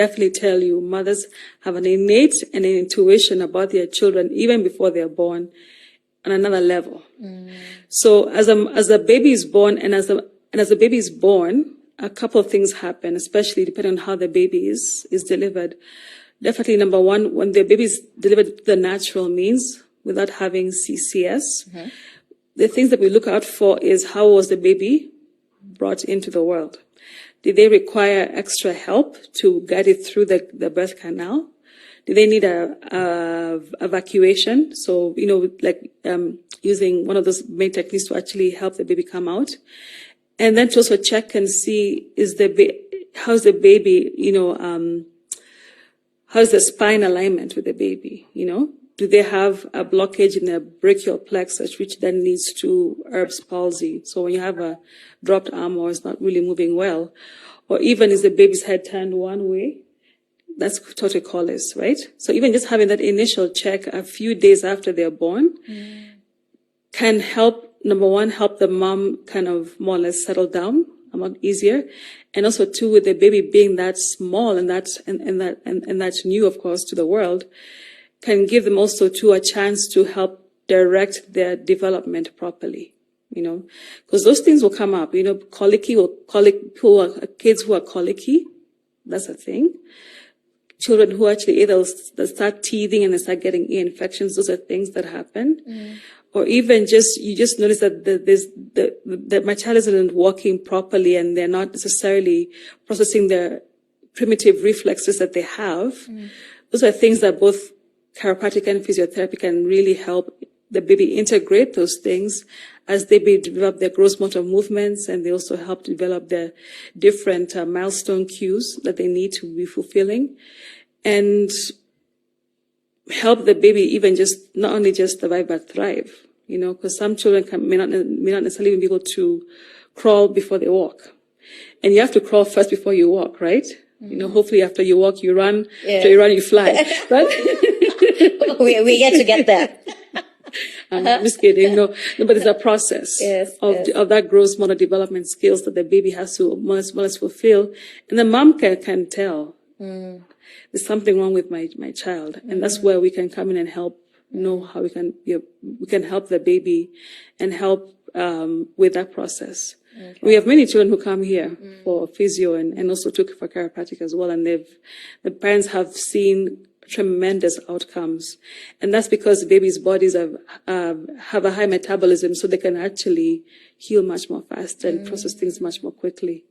definitely tell you, mothers have an innate and an intuition about their children even before they're born on another level. So as a baby is born, and as the baby is born, a couple of things happen, especially depending on how the baby is delivered. Definitely, number one, when the baby is delivered the natural means without having CCS, the things that we look out for is how was the baby brought into the world? Did they require extra help to guide it through the birth canal? Did they need a evacuation? So, like using one of those main techniques to actually help the baby come out. And then to also check and see, how's the baby, how's the spine alignment with the baby, Do they have a blockage in the brachial plexus, which then leads to Erb's palsy? So when you have a dropped arm or it's not really moving well, or even is the baby's head turned one way, that's torticollis, right? So even just having that initial check a few days after they're born can help, number one, help the mom kind of more or less settle down a lot easier. And also too, with the baby being that small and that's new, of course, to the world, can give them also too a chance to help direct their development properly, because those things will come up, kids who are colicky, that's a thing. Children who actually either they start teething and they start getting ear infections, those are things that happen. Or even you just notice that my child isn't walking properly and they're not necessarily processing their primitive reflexes that they have. Those are things that both chiropractic and physiotherapy can really help the baby integrate those things as they develop their gross motor movements, and they also help develop the different milestone cues that they need to be fulfilling, and help the baby even not only just survive but thrive. Because some children may not necessarily even be able to crawl before they walk, and you have to crawl first before you walk, right? Hopefully after you walk, you run. Yeah. After you run, you fly. Right? we get there. I'm just kidding. No, but it's a process of that gross motor development skills that the baby has to more or less fulfill, and the mom can tell there's something wrong with my child, and that's where we can come in and help. How we can help the baby and help with that process. Okay. We have many children who come here for physio and also for chiropractic as well, and the parents have seen tremendous outcomes, and that's because the baby's bodies have a high metabolism, so they can actually heal much more fast and process things much more quickly.